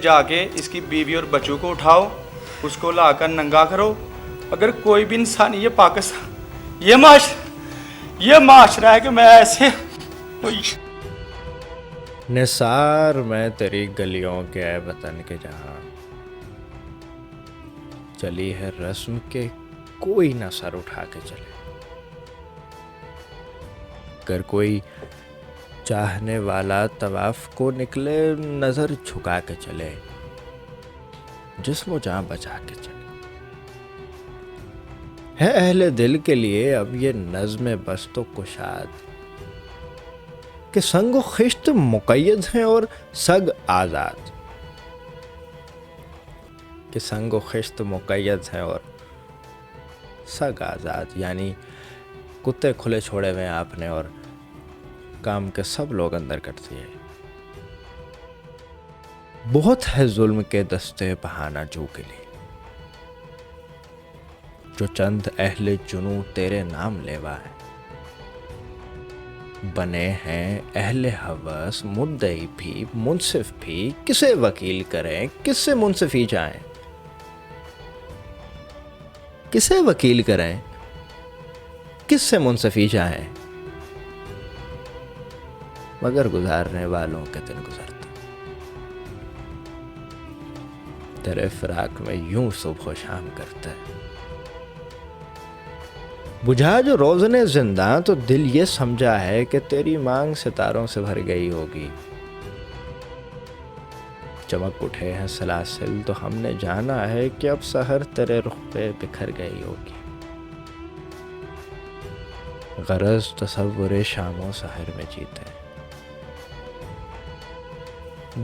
جا کے اس کی بیوی اور بچوں کو اٹھاؤ، اس کو لا کر ننگا کرو. اگر کوئی بھی انسان یہ پاکستان یہ معاشرہ ہے کہ میں ایسے نثار میں تیری گلیوں کے اے وطن کے جہاں چلی ہے رسم کے کوئی نہ سر اٹھا کے چلے. اگر کوئی چاہنے والا طواف کو نکلے نظر جھکا کے چلے، جسم و جاں بچا کے چلے. ہے اہل دل کے لیے اب یہ نظم بست و کشاد کہ سنگ و خشت مقید ہیں اور سگ آزاد. کہ سنگ و خشت مقید ہیں اور سگ آزاد، یعنی کتے کھلے چھوڑے ہوئے آپ نے اور کام کے سب لوگ اندر کرتے ہیں. بہت ہے ظلم کے دستے بہانہ جو کے لیے، جو چند اہل جنوں تیرے نام لیوا ہے. بنے ہیں اہل ہوس مدعی بھی منصف بھی، کسے وکیل کریں کس سے منصفی جائیں. کسے وکیل کریں کس سے منصفی جائیں، مگر گزارنے والوں کے دن گزرتے. تیرے فراق میں یوں صبح و شام کرتے. بجھا جو روزن زنداں تو دل یہ سمجھا ہے کہ تیری مانگ ستاروں سے بھر گئی ہوگی. چمک اٹھے ہیں سلاسل تو ہم نے جانا ہے کہ اب سحر تیرے رخ پہ بکھر گئی ہوگی. غرض تصور شام و سحر میں جیتے،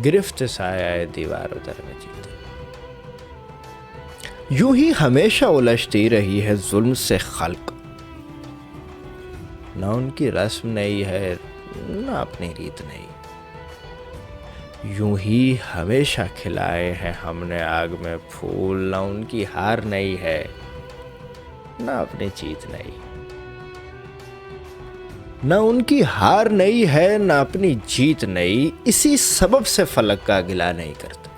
گرفت سایہ دیوار و در میں جیتے. یوں ہی ہمیشہ الجھتی رہی ہے ظلم سے خلق، نہ ان کی رسم نئی ہے نہ اپنی ریت نئی. یوں ہی ہمیشہ کھلائے ہیں ہم نے آگ میں پھول، نہ ان کی ہار نئی ہے نہ اپنی جیت نئی. نہ ان کی ہار نئی ہے نہ اپنی جیت نئی، اسی سبب سے فلک کا گلہ نہیں کرتے.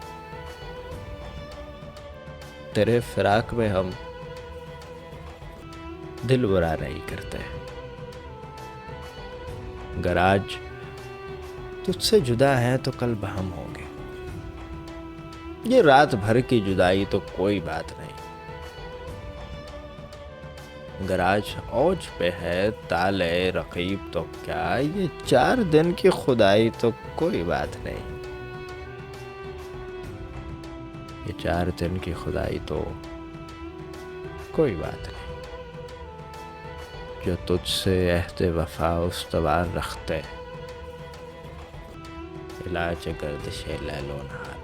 تیرے فراق میں ہم دل برا نہیں کرتے. اگر آج تجھ سے جدا ہیں تو کل بہم ہوں گے. یہ رات بھر کی جدائی تو کوئی بات نہیں. اگر آج اوج پہ ہے تالے رقیب تو کیا، یہ 4 دن کی خدائی تو کوئی بات نہیں. یہ 4 دن کی خدائی تو کوئی بات نہیں. جو تجھ سے عہد وفا استوار رکھتے، علاج گردش لیل و نہار.